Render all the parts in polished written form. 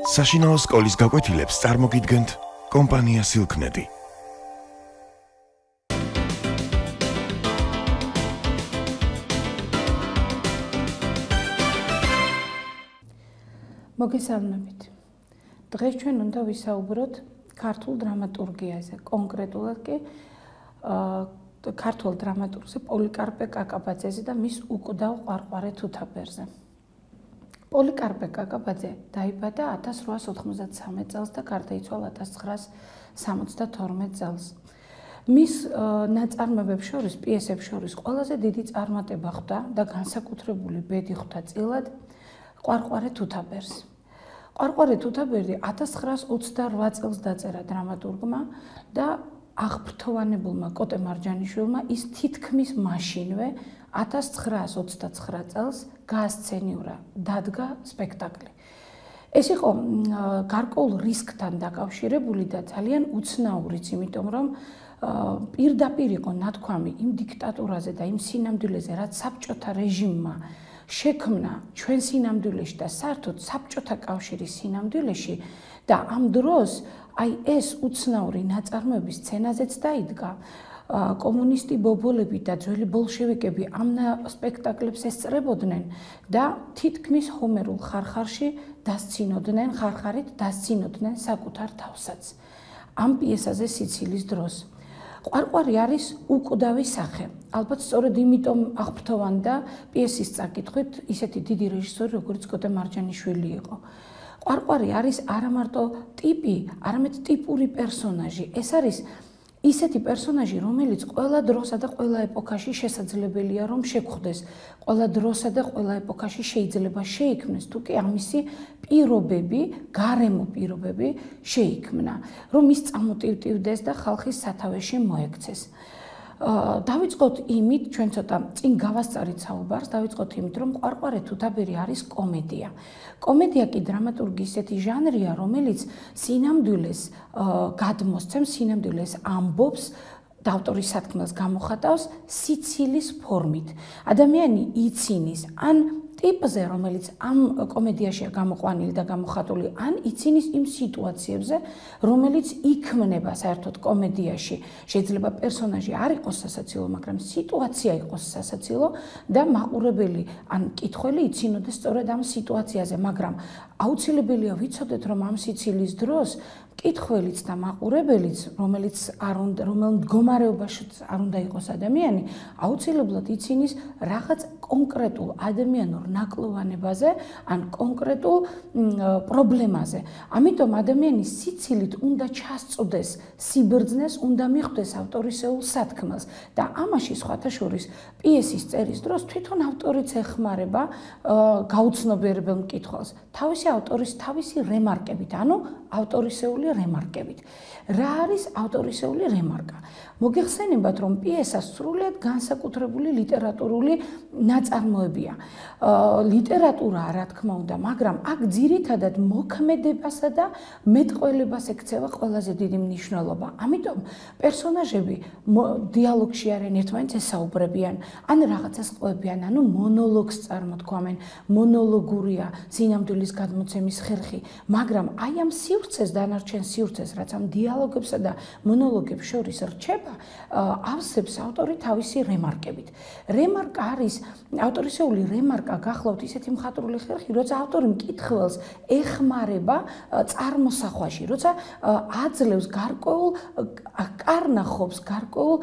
საშინაო სკოლის გაკვეთილებს წარმოგიდგენთ კომპანია Silknet. მოგესალმებით. დღეს ჩვენ უნდა ვისაუბროთ ქართულ დრამატურგიაზე, კონკრეტულად კი ქართულ დრამატურგზე პოლიკარპე კაკაბაძეზე და მის უკვდავ ყვარყვარე თუთაბერზე. პოლიკარპე კაკაბაძე დაიბადა 1893 წელს და გარდაიცვალა 1972 წელს. მის ნაწარმოებებს შორის, პიესებს შორის ყველაზე დიდი წარმატება ხვდა და განსაკუთრებული ბედი ხვდა წილად ყვარყვარე თუთაბერს. ყვარყვარე თუთაბერი 1928 წელს დაწერა დრამატურგმა და აღფრთოვანებულმა კოტე მარჯანიშვილმა ის თითქმის მაშინვე 1929 წელს გაასცენიურა, დადგა სპექტაკლი. ეს იყო გარკვეულ რისკთან დაკავშირებული და ძალიან უცნაურიც, იმიტომ რომ პირდაპირ იყო ნათქვამი იმ დიქტატურაზე და იმ სინამდვილეზე, რაც საბჭოთა რეჟიმმა შექმნა ჩვენ სინამდვილეში და საერთოდ საბჭოთა კავშირის სინამდვილეში და ამ დროს აი ეს უცნაური ნაწარმოების სცენაზეც დაიდგა. კომუნისტი ბობოლები და ძველი ბოლშევიკები ამ სპექტაკლებს ესწრებოდნენ და თითქმის ჰომერულ ხარხარში დასცინოდნენ, ხარხარით დასცინოდნენ საკუთარ თავსაც. ამ პიესაზე სიცილის დროს. ყვარყვარი არის უკვდავი სახე. ალბათ სწორედ იმიტომ აღფრთოვანდა პიესის წაკითხვით ისეთი დიდი რეჟისორი, როგორც კოტე მარჯანიშვილი იყო. ყვარყვარი არის არა მარტო ტიპი, არამედ ტიპური პერსონაჟი. ეს არის ისეთი პერსონაჟი, რომელიც ყველა დროსა და ყველა ეპოქაში შესაძლებელია რომ შეგვხვდეს. ყველა დროსა და ყველა ეპოქაში შეიძლება შეიქმნეს, თუკი ამისი პირობები, გარემო პირობები შეიქმნა, რომ ის წამოტივტივდეს და ხალხის სათავეში მოექცეს. დავიწყოთ იმით, ჩვენ ცოტა წინ გავასწარით საუბარს, დავიწყოთ იმით, რომ ყვარყვარე თუთაბერი არის კომედია. კომედია კი დრამატურგი ისეთი ჟანრია, რომელიც სინამდვილეს გადმოსცემს, სინამდვილეს ამბობს და ავტორის სათქმელს გამოხატავს სიცილის ფორმით. ადამიანი იცინის ან ტიპზე, რომელიც ამ კომედიაშია გამოყვანილი და გამოხატული, ან იცინის იმ სიტუაციებზე, რომელიც იქმნება საერთოდ კომედიაში. შეიძლება პერსონაჟი არ იყოს სასაცილო, მაგრამ სიტუაცია იყოს სასაცილო და მაყურებელი ან მკითხველი იცინოდეს სწორედ ამ სიტუაციაზე, მაგრამ აუცილებელია ვიცოდეთ, რომ ამ სიცილის დროს მკითხველიც და მაყურებელიც, რომელიც რომელ მდგომარეობაში არ უნდა იყოს ადამიანი, აუცილებლად იცინის რაღაც კონკრეტულ ადამიანურ ნაკლოვანებაზე ან კონკრეტულ პრობლემაზე. ამიტომ ადამიანის სიცილით უნდა ჩასწვდეს სიბრძნეს, უნდა მიხვდეს ავტორისეულ სათქმელს და ამაში სხვათა შორის პიესის წერის დროს თვითონ ავტორიც ეხმარება გაუცნობიერებელ მკითხველს თავისი ავტორის თავისი რემარკებით, ანუ ავტორისეული რემარკებით. რა არის ავტორისეული რემარკა? მოგეხსენებათ, რომ პიესა სრულიად განსაკუთრებული ლიტერატურული ნაწარმოებია. ლიტერატურა, რა თქმა უნდა, მაგრამ აქ ძირითადად მოქმედებასა და მეტყველებას ექცევა ყველაზე დიდი მნიშვნელობა. ამიტომ პერსონაჟები დიალოგში არიან, ერთმანეთს ესაუბრებიან, ან რაღაცას ყვებიან, ანუ მონოლოგს წარმოთქვამენ, მონოლოგურია სინამდვილის გადმოცემის ხერხი, მაგრამ აი ამ სივრცეს, დანარჩენ სივრცეს, რაც ამ დიალოგებსა და მონოლოგებს შორის რჩება, ავსებს ავტორი თავისი რემარკებით. რემარკა არის ავტორისეული რემარკა გახლავთ ისეთი მხატვრული ხერხი, როცა ავტორი მკითხველს ეხმარება წარმოსახვაში, როცა აძლევს გარკვეულ კარნახობს, გარკვეულ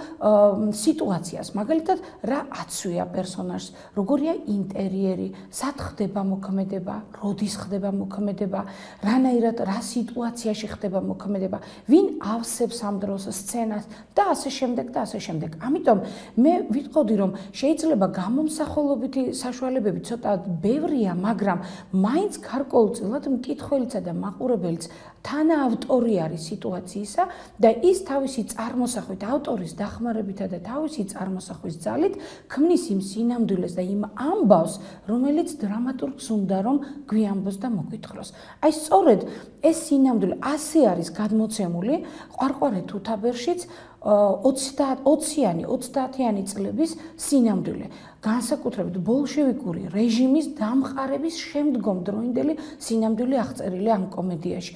სიტუაციას, მაგალითად, რა აცვია პერსონაჟს, როგორია ინტერიერი, სად ხდება მოქმედება, როდის ხდება მოქმედება, რანაირად რა სიტუაციაში ხდება მოქმედება, ვინ ავსებს ამ დროს სცენას და ასე შემდეგ და ასე შემდეგ. ამიტომ მე ვიტყოდი, რომ შეიძლება გამომსახველობითი საშუალებები ცოტა ბევრია, მაგრამ მაინც გარკვეულწილად მკითხველიცა და მაყურებელიც თანაავტორი არის სიტუაციისა და ის თავისი წარმოსახვით, ავტორის დახმარებითა და თავისი წარმოსახვის ძალით ქმნის იმ სინამდვილეს და იმ ამბავს, რომელიც დრამატურგს უნდა რომ გვიამბოს და მოგვითხროს. აი სწორედ ეს სინამდვილე ასე არის გადმოცემული ყვარყვარე თუთაბერშიც, 20-იანი, 30-იანი წლების სინამდვილე, განსაკუთრებით ბოლშევიკური რეჟიმის დამყარების შემდგომ დროინდელი სინამდვილე აღწერილი ამ კომედიაში.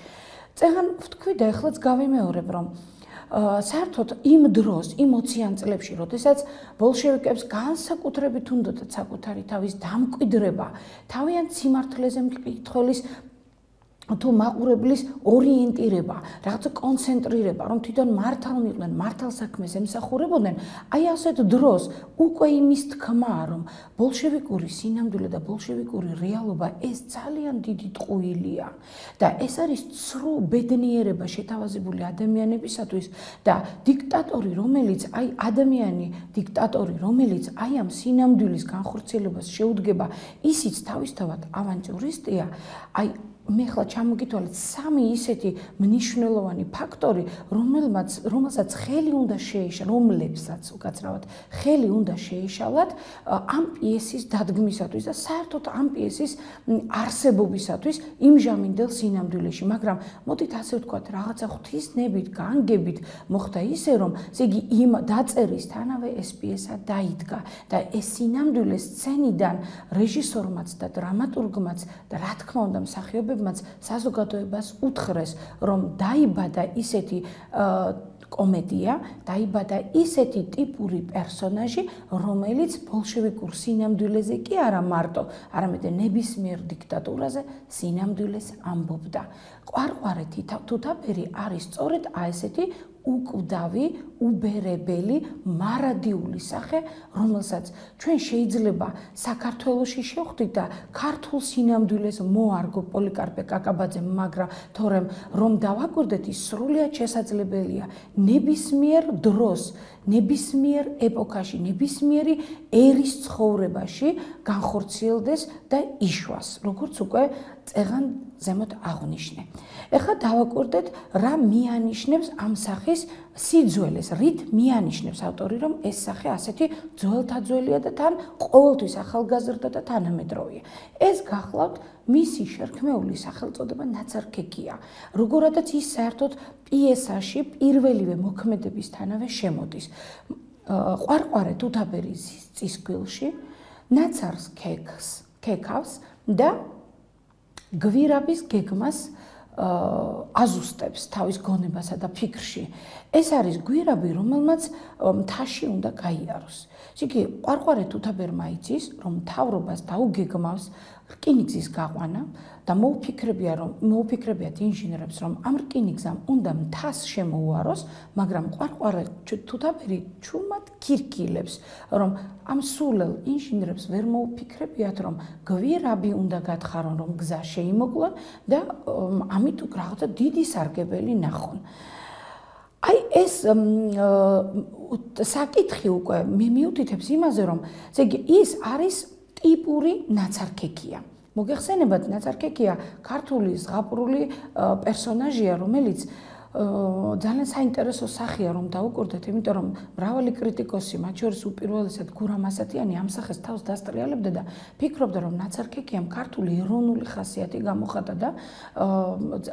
წეგან ვთქვი და ეხლაც გავიმეორებ, რომ საერთოდ იმ დროს, იმ 20-იან წლებში, როდესაც ბოლშევიკებს განსაკუთრებით უნდათ საკუთარი თავის დამკვიდრება, თავიანთ სიმართლეზე მკითხველის თუ მაყურებლის ორიენტირება, რაღაცა კონცენტრირება, რომ თვითონ მართალმიყვნენ, მართალ საქმეს ემსახურებოდნენ, აი ასეთ დროს უკვე იმის თქმაა, რომ ბოლშევიკური სინამდვილე და ბოლშევიკური რეალობა ეს ძალიან დიდი ტყუილია და ეს არის ცრუ ბედნიერება შეთავაზებული ადამიანებისათვის და დიქტატორი, რომელიც აი ადამიანი დიქტატორი, რომელიც აი ამ სინამდვილის განხორციელებას შეუდგება, ისიც თავისთავად ავანტიურისტია, აი მე ხლა ჩამოგითვალეთ სამი ისეთი მნიშვნელოვანი ფაქტორი, რომელსაც ხელი უნდა შეეშალათ, რომლებსაც უკაცრავად ხელი უნდა შეეშალათ ამ პიესის დადგმისათვის და საერთოდ ამ პიესის არსებობისათვის იმჟამინდელ სინამდვილეში, მაგრამ მოდით ასე ვთქვათ, რაღაცა ღვთისნებით, განგებით მოხდა ისე, რომ ესე იგი იმ დაწერისთანავე ეს პიესა დაიდგა და ეს სინამდვილე სცენიდან რეჟისორმაც და დრამატურგმაც და რა თქმა უნდა მსახიობებმა საზოგადოებას უთხრეს, რომ დაიბადა ისეთი კომედია, დაიბადა ისეთი ტიპური პერსონაჟი, რომელიც ბოლშევიკურ სინამდვილეზე კი არა მარტო, არამედ ნებისმიერ დიქტატურაზე სინამდვილეს ამბობდა. ყვარყვარე თუთაბერი არის სწორედ ესეთი უკვდავი, უბერებელი, მარადიული სახე, რომელსაც ჩვენ შეიძლება საქართველოში შევხვდით და ქართულ სინამდვილეს მოარგო პოლიკარპე კაკაბაძემ, მაგრამ თორემ რომ დავაკვირდეთ, ის სრულიად შესაძლებელია ნებისმიერ დროს, ნებისმიერ ეპოქაში, ნებისმიერი ერის ცხოვრებაში განხორციელდეს და იშვას, როგორც უკვე წეგან ზემოთ აღვნიშნე. ეხლა დავაკვირდეთ, რა მიანიშნებს ამ სახის სიძველეს, რით მიანიშნებს ავტორი, რომ ეს სახე ასეთი ძველთაძველია და თან ყოველთვის ახალგაზრდა და თანამედროვეა. ეს გახლავთ მისი შერქმეული სახელწოდება ნაცარქექია, როგორადაც ის საერთოდ პიესაში პირველივე მოქმედებისთანავე შემოდის. ყვარყვარე თუთაბერის წისქვილში ნაცარს ქეკავს და გვირაბის გეგმას აზუსტებს თავის გონებასა და ფიქრში. ეს არის გვირაბი, რომელმაც მთაში უნდა გაიაროს. იგი ყვარყვარე თუთაბერმა იცის, რომ მთავრობას დაუგეგმავს რკინიგზის გაყვანა და მოუფიქრებიათ ინჟინერებს, რომ ამ რკინიგზამ უნდა მთას შემოუაროს, მაგრამ ყვარყვარე თუთაბერი ჩუმად ქირქილებს, რომ ამ სულელ ინჟინერებს ვერ მოუფიქრებიათ, რომ გვირაბი უნდა გათხარონ, რომ გზა შეიმოკლონ და ამით რაღაცა დიდი სარგებელი ნახონ. აი ეს საკითხი უკვე მე მიუთითებს იმაზე, რომ ესე იგი ის არის ტიპური ნაცარქექია. მოგეხსენებათ, ნაცარქექია ქართული ზღაპრული პერსონაჟია, რომელიც ძალიან საინტერესო სახეა, რომ დაუკვირდეთ, იმიტომ რომ მრავალი კრიტიკოსი, მათ შორის უპირველესად გურამ ასათიანი ამ სახეს თავს დასტრიალებდა და ფიქრობდა, რომ ნაცარქექიამ ქართული ეროვნული ხასიათი გამოხატა და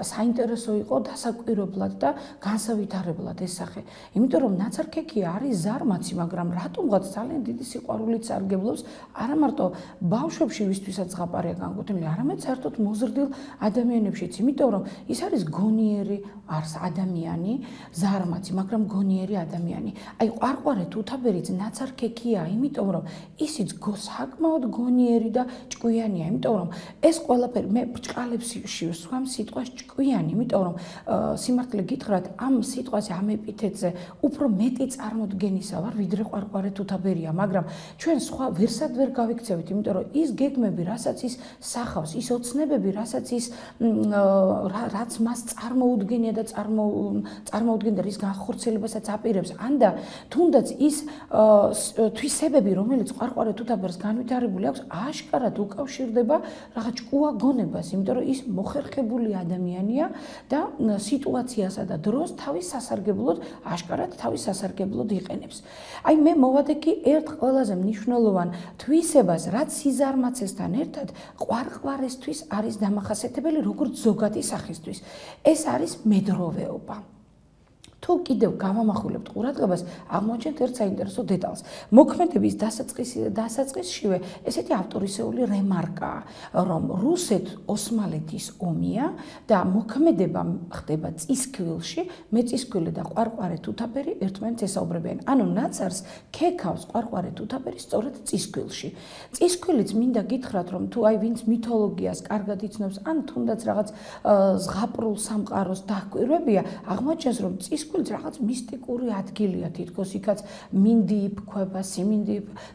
საინტერესო იყო დასაკვირებლად და განსავითარებლად ეს სახე. იმიტომ რომ ნაცარქექია არის ზარმაცი, მაგრამ რატომღაც ძალიან დიდი სიყვარულით სარგებლობს არა მარტო ბავშვებში, ვისთვისაც ზღაპარია განკუთვნილი, არამედ საერთოდ მოზრდილ ადამიანებშიც, იმიტომ რომ ის არის გონიერი ადამიანი, ზარმაცი, მაგრამ გონიერი ადამიანი. აი ყვარყვარე თუთაბერიც ნაცარქექია, იმიტომ რომ ისიც საკმაოდ გონიერი და ჭკვიანია, იმიტომ რომ ეს ყველაფერი მე ბრჭყალებს შევსვამ სიტყვას ჭკვიანი, იმიტომ რომ სიმართლე გითხრათ, ამ სიტყვაზე, ამ ეპითეტზე უფრო მეტი წარმოდგენისა ვარ, ვიდრე ყვარყვარე თუთაბერია, მაგრამ ჩვენ სხვა ვერსად ვერ გავიქცევით, იმიტომ რომ ის გეგმები, რასაც ის სახავს, ის ოცნებები, რასაც ის რაც მას წარმოუდგენია და წარმოუდგენდა რის განხორციელებასაც აპირებს, ანდა თუნდაც ის თვისებები, რომელიც ყვარყვარე თუთაბერს განვითარებული აქვს, აშკარად უკავშირდება რაღაც ჭკუა გონებას, იმიტომ რომ ის მოხერხებული ადამიანია და სიტუაციასა და დროს თავის სასარგებლოდ, აშკარად თავის სასარგებლოდ იყენებს. აი მე მოვადექი ერთ ყველაზე მნიშვნელოვან თვისებას, რაც სიზარმაცესთან ერთად ყვარყვარესთვის არის დამახასიათებელი, როგორც ზოგადი სახისთვის. ეს არის მედროვეობა. თუ კიდევ გავამახვილებთ ყურადღებას, აღმოჩენთ ერთ საინტერესო დეტალს. მოქმედების დასაწყისშივე ესეთი ავტორისეული რემარკაა, რომ რუსეთ-ოსმალეთის ომია და მოქმედება ხდება წისქვილში, მეწისქვილი და ყვარყვარე თუთაფერი ერთმანეთს ესაუბრებიან. ანუ ნაცარს ქეკავს ყვარყვარე თუთაფერი სწორედ წისქვილში. წისქვილიც მინდა გითხრათ, რომ თუ აი ვინც მითოლოგიას კარგად იცნობს, ან თუნდაც რაღაც ზღაპრულ სამყაროს დაკვირვებია, აღმოჩენს, რომ წისქვილიც რაღაც მისტიკური ადგილია, თითქოს იქაც მინდი იფქვება,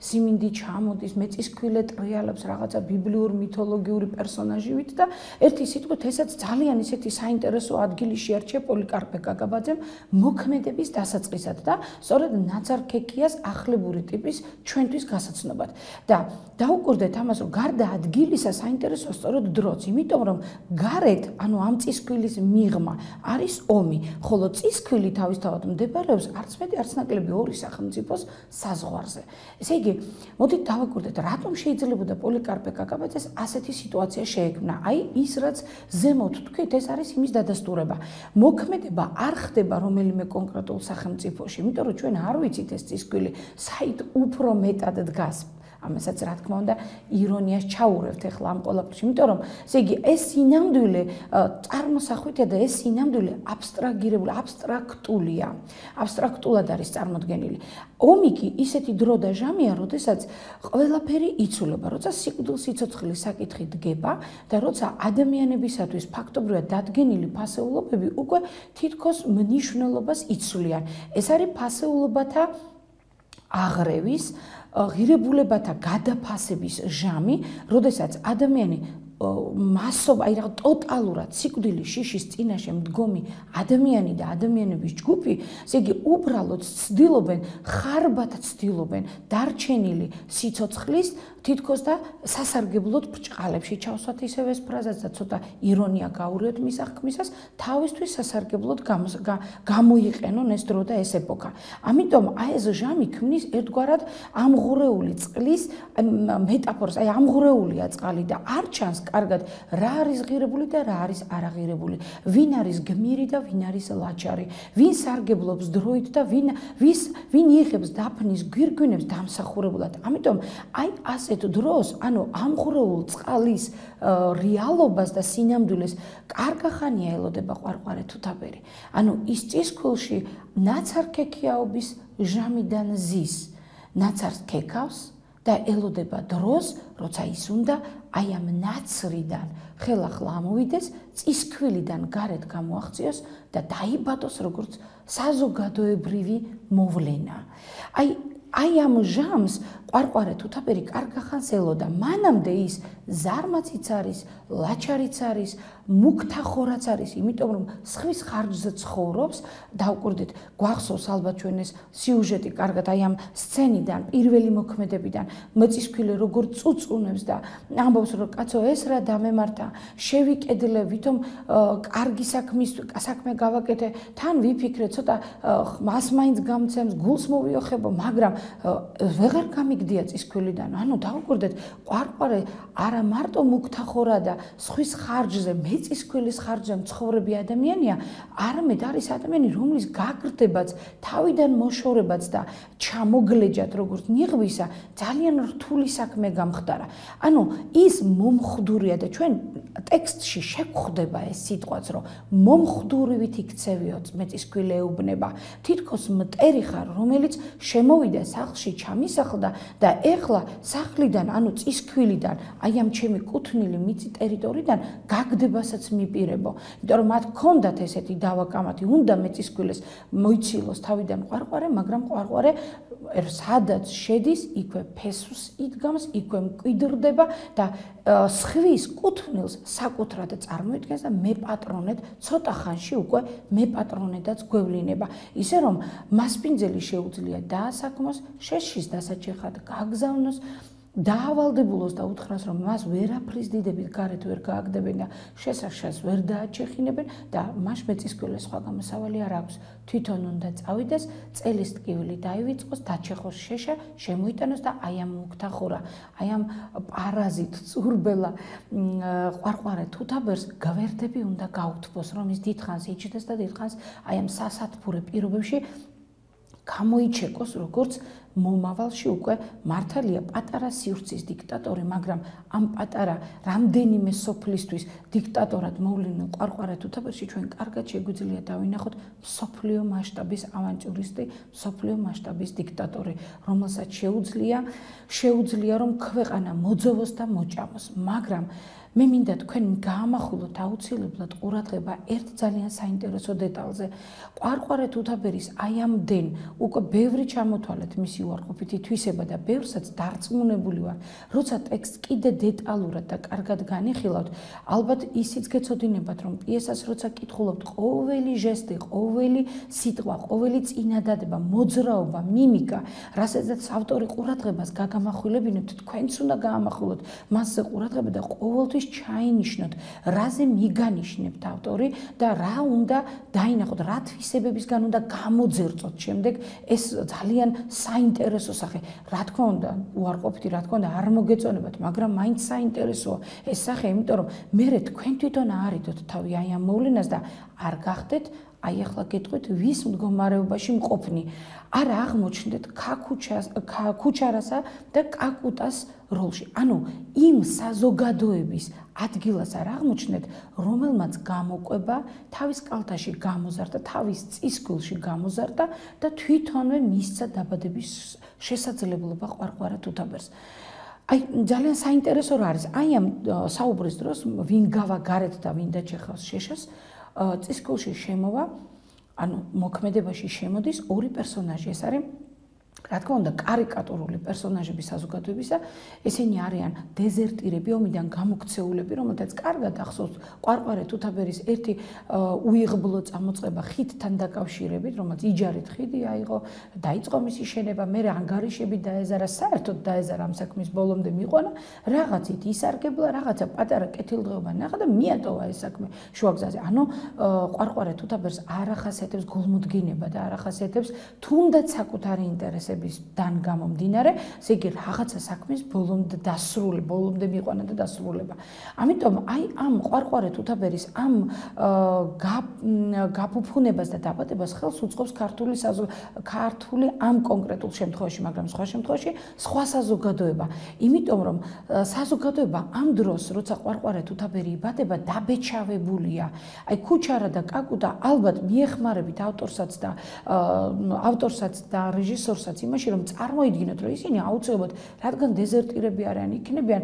სიმინდი ჩამოდის, მეწისქვილე ტრიალებს რაღაცა ბიბლიურ მითოლოგიური პერსონაჟივით და ერთი სიტყვით ესაც ძალიან ისეთი საინტერესო ადგილი შეარჩია პოლიკარპე კაკაბაძემ მოქმედების დასაწყისად და სწორედ ნაცარ ქეკიას ახლებური ტიპის ჩვენთვის გასაცნობად. და დაუკვირდეთ ამას, რომ გარდა ადგილისა საინტერესოა სწორედ დროც, იმიტომ რომ გარეთ, ანუ ამ წისქვილის მიღმა არის ომი, ხოლო წისქვილი თავისთავად მდებარეობს არც მეტი არც ნაკლები ორი სახელმწიფოს საზღვარზე. ესე იგი, მოდით დავაკვირდეთ, რატომ შეიძლებოდა პოლიკარპე კაკაბაძეს ასეთი სიტუაცია შეექმნა. აი ის რაც ზემოთ თქვით, ეს არის იმის დადასტურება. მოქმედება არ ხდება რომელიმე კონკრეტულ სახელმწიფოში, იმიტომ რომ ჩვენ არ ვიცით ეს წისქვილი საით უფრო მეტად დგას. ამასაც რა თქმა უნდა ირონიას ჩაურევთ ახლა ამ ყველაფერში, იმიტომ რომ ესე იგი ეს სინამდვილე წარმოსახვითია და ეს სინამდვილე აბსტრაქტულია. აბსტრაქტულად არის წარმოდგენილი. ომი კი ისეთი დრო და ჟამია, როდესაც ყველაფერი იცვლება, როცა სიკვდილ-სიცოცხლის საკითხი დგება და როცა ადამიანებისათვის ფაქტობრივად დადგენილი ფასეულობები უკვე თითქოს მნიშვნელობას იცვლიან. ეს არის ფასეულობათა აღრევის ღირებულებათა გადაფასების ჟამი, როდესაც ადამიანი მასობა, აი რაღაც ტოტალურად სიკვდილის შიშის წინაშე მდგომი ადამიანი და ადამიანების ჯგუფი, ესე იგი უბრალოდ ცდილობენ, ხარბად ცდილობენ დარჩენილი სიცოცხლის თითქოს და სასარგებლოდ ბრჭყალებში ჩავსვათ ისევ ეს ფრაზაც და ცოტა ირონია გავურიოთ მის აღქმისას, თავისთვის სასარგებლოდ გამოიყენონ ეს დრო და ეს ეპოქა. ამიტომ აი ეს ჟამი ქმნის ერთგვარად ამღვრეული წყლის მეტაფორას, აი ამღვრეულია წყალი და არ ჩანს კარგად რა არის ღირებული და რა არის არაღირებული, ვინ არის გმირი და ვინ არის ლაჩარი, ვინ სარგებლობს დროით და ვინ იღებს დაფნის გვირგვინებს დამსახურებულად. ამიტომ აი ასეთ დროს, ანუ ამღვრეულ წყალის რეალობას და სინამდვილეს კარგახანია ელოდება ყვარყვარე თუთაფერი. ანუ ის წისქვილში ნაცარ ქეკიაობის ჟამიდან ზის, ნაცარს ქეკავს და ელოდება დროს, როცა ის უნდა აი ამ ნაცრიდან ხელახლა ამოვიდეს, წისქვილიდან გარეთ გამოაღწიოს და დაიბადოს როგორც საზოგადოებრივი მოვლენა. აი ამ ჟამს ყვარყვარე თუთაფერი კარგახანს ელოდა. მანამდე ის ზარმაციც არის, ლაჩარიც არის, მუქთახორაც არის, იმიტომ რომ სხვის ხარჯზე ცხოვრობს. დავკვირდით, გვახსოვს ალბათ ჩვენ ეს სიუჟეტი კარგად აი ამ სცენიდან, პირველი მოქმედებიდან, მეწისქვილი როგორ წუწუნებს და ამბობს, რომ კაცო ეს რა დამემართა, შევიკედლე, ვითომ კარგი საქმე გავაკეთე, თან ვიფიქრე, ცოტა მას მაინც გამცემს, გულს მოვიოხებო, მაგრამ ვეღარ გამიგდია წისქვილიდან. ანუ დავკვირდეთ, ყვარყვარე არა მარტო მუქთახორა და სხვის ხარჯზე, მეწისქვილის ხარჯზე მცხოვრები ადამიანია, არამედ არის ადამიანი, რომლის გაგრდებაც, თავიდან მოშორებაც და ჩამოგლეჯად როგორც ნიღბისა, ძალიან რთული საქმე გამხდარა. ანუ ის მომხდურია და ჩვენ ტექსტში შეგხვდება ეს სიტყვაც, რომ მომხდურივით იქცევიო მეწისქვილი ეუბნება. თითქოს მტერი ხარ, რომელიც შემოვიდა სახლში, ჩამისახლდა და ეხლა სახლიდან, ანუ წისქვილიდან, აი ამ ჩემი კუთვნილი მიწი ტერიტორიიდან გაგდებასაც მიპირებო. იმიტომ რომ მათ ჰქონდათ ესეთი დავაკამათი, უნდა მეწისქვილეს მოიცილოს თავიდან ყვარყვარე, მაგრამ ყვარყვარე სადაც შედის, იქვე ფესვს იდგამს, იქვე მკვიდრდება და სხვის კუთვნილს საკუთრად წარმოიდგენს და მეპატრონედ ცოტა ხანში უკვე მეპატრონედაც გვევლინება. ისე რომ მასპინძელი შეუძლია დაასაქმოს, შეშის დასაჩეხად გაგზავნოს, დაავალდებულოს და უთხრას, რომ მას ვერაფრის დიდებით გარეთ ვერ გააგდებენ და შესახშას ვერ დააჩეხინებენ და მას მეწისქვილე სხვა გამოსავალი არ აქვს. თვითონ უნდა წავიდეს, წელის ტკივილი დაივიწყოს, დაჩეხოს შეშა, შემოიტანოს და აი ამ მუქთახურა, აი ამ პარაზიტ, წურბელა, ყვარყვარე თუთაბერს გვერდები უნდა გაუთბოს, რომ ის დიდხანს იჩნდეს და დიდხანს აი ამ სასათბურე პირობებში გამოიჩეკოს, როგორც მომავალში უკვე მართალია პატარა სივრცის დიქტატორი, მაგრამ ამ პატარა რამდენიმე სოფლისთვის დიქტატორად მოვლენილ ყვარყვარე თუთაბერში ჩვენ კარგად შეგვიძლია დავინახოთ მსოფლიო მასშტაბის ავანტიურისტი, მსოფლიო მასშტაბის დიქტატორი, რომელსაც შეუძლია რომ ქვეყანა მოძოვოს და მოჭამოს, მაგრამ მე მინდა თქვენ გაამახვილოთ აუცილებლად ყურადღება ერთ ძალიან საინტერესო დეტალზე. ყვარყვარე თუთაბერის აი ამდენ უკვე ბევრი ჩამოთვალეთ მისი უარყოფითი თვისება და ბევრსაც დარწმუნებული ვარ, როცა ტექსტს კიდე დეტალურად და კარგად განიხილავთ, ალბათ ისიც გეცოდინებათ, რომ პიესას როცა კითხულობთ, ყოველი ჟესტი, ყოველი სიტყვა, ყოველი წინადადება, მოძრაობა, მიმიკა, რასაც ავტორი ყურადღებას გაგამახვილებინებთ, თქვენც უნდა გაამახვილოთ მასზე ყურადღება და ყოველთვის ჩაინიშნოთ, რაზე მიგანიშნებთ ავტორი და რა უნდა დაინახოთ, რა თვისებებისგან უნდა გამოძერწოთ შემდეგ ეს ძალიან საინტერესო სახე. რა თქმა უნდა, უარყოფითი, რა თქმა უნდა, არ მოგეწონებათ, მაგრამ მაინც საინტერესოა ეს სახე, იმიტომ რომ მე თქვენ თვითონ აარიდოთ თავი აი ამ მოვლენას და არ გახდეთ აი ახლა გეტყვით, ვის მდგომარეობაში მყოფნი. არ აღმოჩნდეთ ქუჩარასა და კაკუტას როლში. ანუ იმ საზოგადოების ადგილას არ აღმოჩნდეთ, რომელმაც გამოყვება თავის კალთაში გამოზარდა, თავის წისქვილში გამოზარდა და თვითონვე მისცა დაბადების შესაძლებლობა ყვარყვარე თუთაბერს. აი ძალიან საინტერესო რა არის. აი ამ საუბრის დროს ვინ გავა გარეთ და ვინ დაჩეხავს შეშას, წისქვილში შემოვა, ანუ მოქმედებაში შემოდის ორი პერსონაჟი. ეს არის რა თქმა უნდა კარიკატურული პერსონაჟები საზოგადოებისა, ესენი არიან დეზერტირები, ომიდან გამოქცეულები, რომელთაც კარგად ახსოვს ყვარყვარე თუთაბერის ერთი უიღბლო წამოწყება ხიდთან დაკავშირებით, რომელიც იჯარით ხიდი აიღო, დაიწყო მისი შენება, მერე ანგარიშები დაეზარა, საერთოდ დაეზარა ამ საქმის ბოლომდე მიყვანა, რაღაცით ისარგებლა, რაღაცა პატარა კეთილდღეობა ნახა და მიატოვა ეს საქმე შუაგზაზე. ანუ ყვარყვარე თუთაბერს არ ახასიათებს გულმოდგინება და არ ახასიათებს თუნდაც საკუთარი ინტერესები დან გამომდინარე, ესე იგი რაღაცა საქმის ბოლომდე დასრული, ბოლომდე მიყვანა და დასრულება. ამიტომ აი ამ ყვარყვარე თუთაბერის ამ გაფუფუნებას და დაბადებას ხელს უწყობს ქართული ამ კონკრეტულ შემთხვევაში, მაგრამ სხვა შემთხვევაში სხვა საზოგადოება. იმიტომ რომ საზოგადოება ამ დროს, როცა ყვარყვარე თუთაბერი იბადება, დაბეჭავებულია. აი ქუჩარა და კაკუტა ალბათ მიეხმარებით ავტორსაც და რეჟისორსაც იმაში, რომ წარმოიდგინოთ, რომ ისინი აუცილებლად, რადგან დეზერტირები არიან, იქნებიან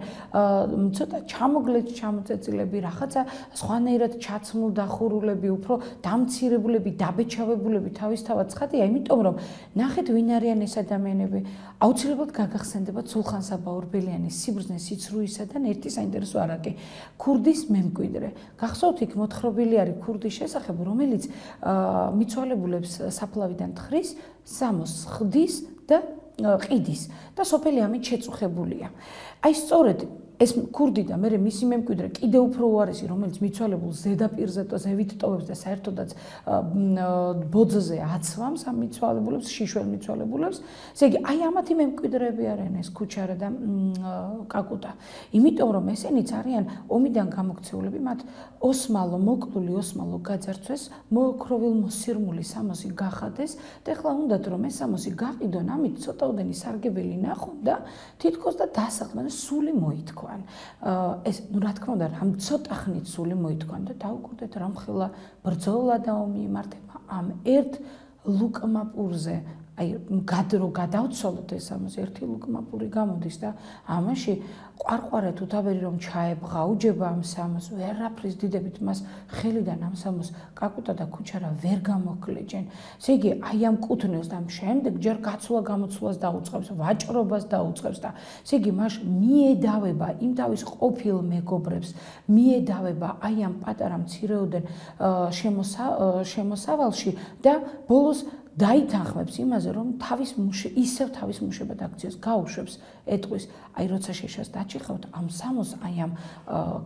ცოტა ჩამოგლეთ ჩამოწეწილები, რაღაცა სხვანაირად ჩაცმულ დახურულები, უფრო დამცირებულები, დაბეჭავებულები თავისთავად ცხადია, იმიტომ რომ ნახეთ ვინ არიან ეს ადამიანები. აუცილებლად გაგახსენდებათ სულხან-საბა ორბელიანის სიბრძნე სიცრუისადან ერთი საინტერესო არაკი, ქურდის მემკვიდრე. გახსოვთ იქ მოთხრობილი არის ქურდის შესახებ, რომელიც მიცვალებულებს საფლავიდან თხრის, სამოს ხდის და ყიდის და სოფელი ამით შეწუხებულია. აი სწორედ ეს ქურდი და მე მისი მემკვიდრე კიდე უფრო უარესი, რომელიც მიცვალებულს ზედაპირზე ზევით ტოვებს და საერთოდაც ბოძზე აცვამს ამ მიცვალებულებს, შიშველ მიცვალებულებს. ესე იგი, აი ამათი მემკვიდრეები არიან ეს ქუჩარა და კაკუტა. იმიტომ რომ ესენიც არიან ომიდან გამოქცეულები, მათ მოკლული ოსმალო გაძარცვეს, მოოქროვილ მოსირმული სამოსი გახადეს და ეხლა უნდათ რომ ეს სამოსი გაყიდონ, ამით ცოტაოდენი სარგებელი ნახონ და თითქოს და დასახლდნენ, სული მოითქვა. ეს რა თქმა უნდა რამ ცოტა ხნით სული მოითქვან და დაუკვირდეთ რამ ხელა ბრძოლა და ომი იმართება ამ ერთ ლუკმაპურზე. აი გადავცოლოთ ეს ამას ერთი ლუკმაპური გამოდის და ამაში ყვარყვარე თუთაბერი რომ ჩაებღაუჯება ამ სამოს, ვერაფრის დიდებით მას ხელიდან ამ სამოს კაკუტა და ქუჩარა ვერ გამოკლეჯენ. ესე იგი აი ამ კუთვნილს და შემდეგ ჯერ გაცვლა-გამოცვლას დაუწყებს, ვაჭრობას დაუწყებს და ესე იგი მას მიედავება იმ თავის ყოფილ მეგობრებს, მიედავება აი ამ პატარა მცირეოდენ შემოსავალში და ბოლოს დაითანხმებს იმაზე, რომ ისევ თავის მუშებად აქციას გაუშვებს, ეტყვის, აი როცა შეშას დაჭიხავთ ამ სამოს, აი ამ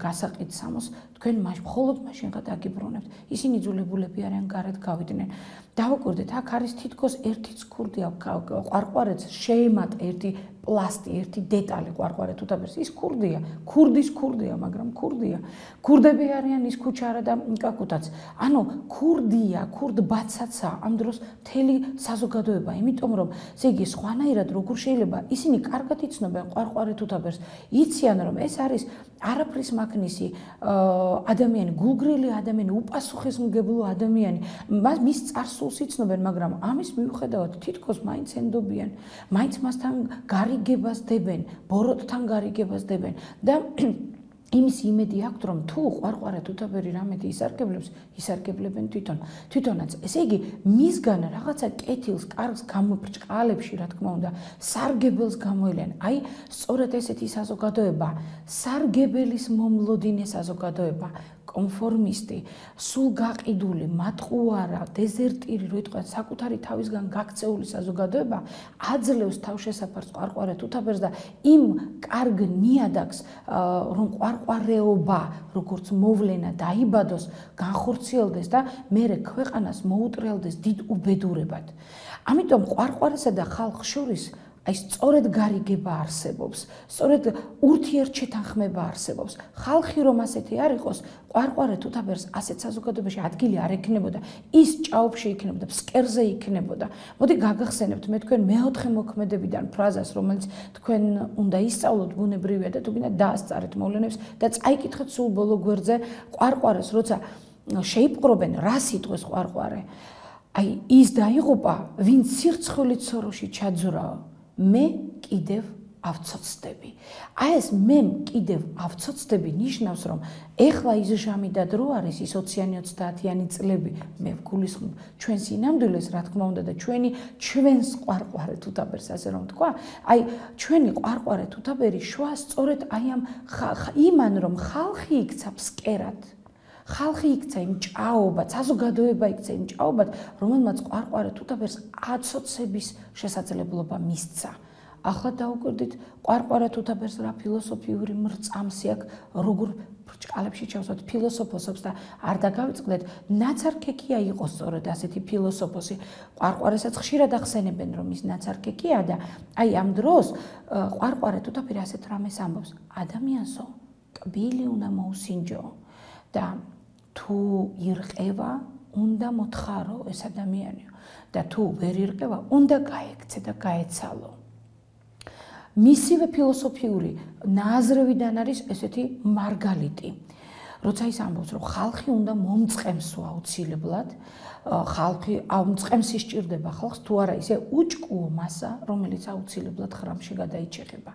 გასაყიდ სამოს, თქვენ მხოლოდ მაშინ გადაგიბრუნებთ. ისინი იძულებულები არიან გარეთ გავიდნენ. დავაკვირდეთ, აქ არის თითქოს ერთიც ქურდია, ყვარყვარეც შეემატა ერთი პლასტი, ერთი დეტალი ყვარყვარე თუთაბერს. ის ქურდია, ქურდია, მაგრამ ქურდია. ქურდები არიან ის ქუჩარა და კაკუტაც. ანუ ქურდია, ქურდბაცაცა ამ დროს მთელი საზოგადოება, იმიტომ რომ ესე იგი სხვანაირად როგორ შეიძლება ისინი კარგად იცნობენ ყვარყვარე თუთაბერს, იციან რომ ეს არის არაფრის მაგნისი ადამიანი, გულგრილი ადამიანი, უპასუხისმგებლო ადამიანი, მის წარსულს იცნობენ, მაგრამ ამის მიუხედავად თითქოს მაინც ენდობიან, მაინც მასთან გარიგებას დებენ, ბოროტთან გარიგებას დებენ და იმის იმედი აქვთ, რომ თუ ყვარყვარე თუთაბერი რამეთი ისარგებლებენ თვითონაც. ესე იგი, მისგან რაღაცა კეთილს, კარგს გამობრჭყალებში, რა თქმა უნდა, სარგებელს გამოელიან. აი, სწორედ ესეთი საზოგადოება, სარგებელის მომლოდინე საზოგადოება, კონფორმისტი, სულ გაყიდული, მატყუარა, დეზერტირი, რო იტყვათ, საკუთარი თავისგან გაქცეული საზოგადოება აძლევს თავშესაფარს ყვარყვარე თუთაბერს და იმ კარგ ნიადაგს, რომ ყვარყვარეობა, როგორც მოვლენა დაიბადოს, განხორციელდეს და მერე ქვეყანას მოუტრიალდეს დიდ უბედურებად. ამიტომ ყვარყვარესა და ხალხს შორის აი სწორედ გარიგება არსებობს, სწორედ ურთიერთშეთანხმება არსებობს. ხალხი რომ ასეთი არ იყოს, ყვარყვარე თუთაბერს ასეთ საზოგადოებაში ადგილი არ ექნებოდა, ის ჭაობში იქნებოდა, ფსკერზე იქნებოდა. მოდი გაგახსენებთ მე თქვენ მეოთხე მოქმედებიდან ფრაზას, რომელიც თქვენ უნდა ისწავლოთ, ბუნებრივია და თუ გინდა დაასწარეთ მოვლენებს და წაიკითხეთ სულ ბოლო გვერდზე ყვარყვარეს, როცა შეიპყრობენ, რა სიტყვის ყვარყვარე. აი ის დაიღუპა, ვინც სირცხვილით სოროში ჩაძვრაო. მე კიდევ ავცოცდები. აი ეს მე კიდევ ავცოცდები ნიშნავს, რომ ეხლა ის ჟამი და დრო არის ის 20-30-იანი წლები, მე ვგულისხმობ ჩვენ სინამდვილეს, რა თქმა უნდა და ჩვენს ყვარყვარე თუთაბერს, ასე რომ თქვა, აი ჩვენი ყვარყვარე თუთაბერი შვა სწორედ აი იმან რომ ხალხი იქცა ფსკერად. ხალხი იქცა იმ ჭაობად, საზოგადოება იქცა იმ ჭაობად, რომელმაც ყვარყვარე თუთაბერს აცოცების შესაძლებლობა მისცა. ახლა დავუკვირდით, ყვარყვარე თუთაბერს რა ფილოსოფიური მრწამსი აქვს, როგორ ბრჭყალებში ჩავსვათ ფილოსოფოსებს და არ დაგავიწყდეთ, ნაცარქეკია იყო სწორედ ასეთი ფილოსოფოსი. ყვარყვარესაც ხშირად ახსენებენ, რომ ის ნაცარქეკია და აი ამ დროს ყვარყვარე თუთაბერი ასეთ რამეს ამბობს, ადამიანსო, კბილი უნდა მოუსინჯო და თუ ირყევა, უნდა მოთხარო ეს ადამიანიო და თუ ვერ ირყევა, უნდა გაექცე და გაეცალო. მისივე ფილოსოფიური ნაზრევიდან არის ესეთი მარგალიტი. როცა ის ამბობს, რომ ხალხი უნდა მომწყემსო აუცილებლად, ხალხი ამწყემსი სჭირდება ხალხს, თუ არა ისე უჭკუო მასა, რომელიც აუცილებლად ხრამში გადაიჭեղება.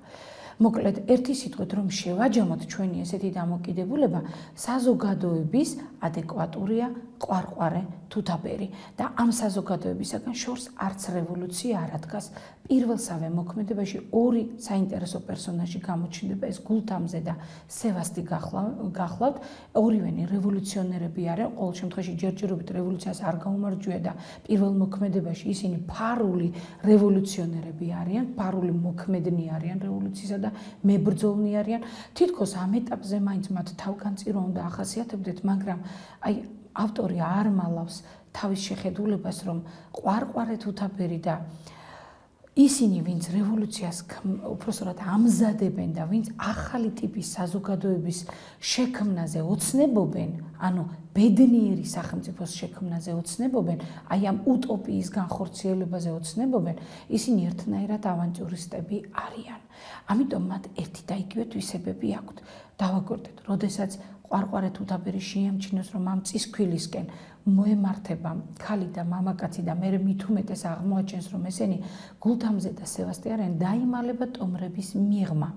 მოკლედ, ერთი სიტყვით რომ შევაჯამოთ ჩვენი ესეთი დამოკიდებულება, საზოგადოების ადეკვატურია ყვარყვარე თუთაბერი და ამ საზოგადოებისაგან შორს არც რევოლუცია არ ადგას. პირველსავე მოქმედებაში ორი საინტერესო პერსონაჟი გამოჩნდება, ეს გულთამზე და სევასტი გახლავთ. ორივენი რევოლუციონერები არიან, ყოველ შემთხვევაში ჯერჯერობით რევოლუციას არ გაუმარჯვია და პირველ მოქმედებაში ისინი ფარული რევოლუციონერები არიან, ფარული მოქმედნი არიან რევოლუციისა და მებრძოლნი არიან. თითქოს ამ ეტაპზე მაინც მათ თავგანწირვა უნდა ახასიათებდეთ, მაგრამ აი ავტორი არ მალავს თავის შეხედულებას, რომ ყვარყვარე თუთაბერი და ისინი, ვინც რევოლუციას უпростоრად ამზადებენ და ვინც ახალი ტიპის საზოგადოების შექმნაზე ოცნებობენ, ანუ ბედნიერი სახელმწიფოს შექმნაზე ოცნებობენ, აი ამ უტოპიის განხორციელებაზე ოცნებობენ, ისინი ერთნაირად ავანტიურისტები არიან. ამიტომ მათ ერთი და იგივე თვისებები აქვთ. დავაკვირდეთ, როდესაც ყვარყვარე თუთაბერი შეამჩნევს, რომ ამ წისქვილისკენ მოემართება ქალი და მამაკაცი და მე მით უმეტეს აღმოაჩენს, რომ ესენი გულთამზე და სევასტი არიან, დაიმალება ტომრების მიღმა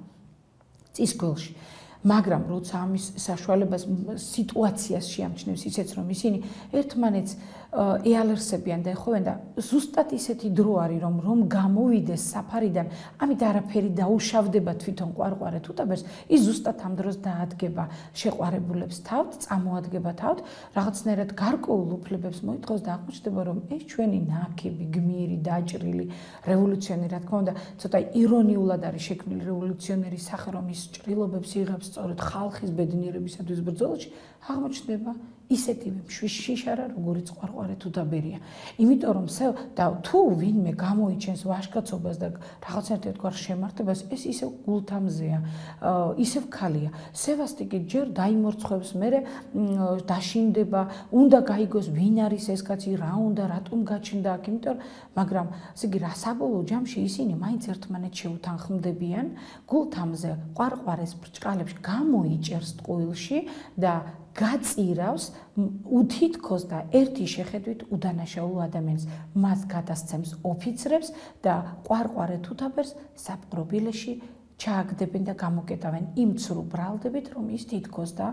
წისქვილში. მაგრამ როცა ამის საშუალებას სიტუაციას შეამჩნევს ისეც რომ ისინი ერთმანეთს ეალერსებიან და ეხოვენ და ზუსტად ისეთი დრო არის რომ გამოვიდეს საფარიდან ამით არაფერი დაუშავდება თვითონ ყვარყვარე თუთაბერს ის ზუსტად ამ დროს დაადგება შეყვარებულებს თავთ წამოადგება თავთ რაღაცნაირად გარკვეულ უფლებებს მოითხოვს და აღმოჩნდება რომ ეს ჩვენი ნაკები გმირი დაჭრილი რევოლუციონერი რა თქმა უნდა ცოტა ირონიულად არის შექმნილი რევოლუციონერის სახე რომ ის ჭრილობებს იღებს სწორედ ხალხის ბედნიერებისათვის ბრძოლაში აღმოჩნდება ისეთივე მშვიშიშარა როგორიც ყვარყვარე თუთაბერია იმიტომ რომ თუ ვინმე გამოიჩენს ვაჟკაცობას და რაღაცნაირად თქვა შემართებას ეს ისევ გულთამზეა ისევ ქალია სევასტიკი ჯერ დაიმორცხებს მერე დაშინდება უნდა გაიგოს ვინ არის ეს კაცი რა უნდა რატომ გაჩნდა აქ იმიტომ მაგრამ ესე იგი რა საბოლოო ჯამში ისინი მაინც ერთმანეთს შეუთანხმდებიან გულთამზე ყვარყვარეს ბრჭყალებში გამოიჭერს ტყუილში და გაწირავს უთითქოს და ერთი შეხედვით უდანაშაულო ადამიანს მას გადასცემს ოფიცრებს და ყვარყვარე თუთაბერს საპყრობილეში ჩააგდებენ და გამოკეტავენ იმ ცრუ ბრალდებით რომ ის თითქოს და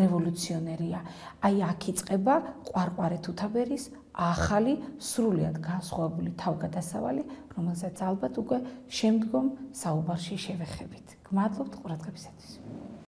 რევოლუციონერია აი აქ იწყება ყვარყვარე თუთაბერის ახალი სრულიად განსხვავებული თავგადასავალი რომელსაც ალბათ უკვე შემდგომ საუბარში შევეხებით გმადლობთ ყურადღებისათვის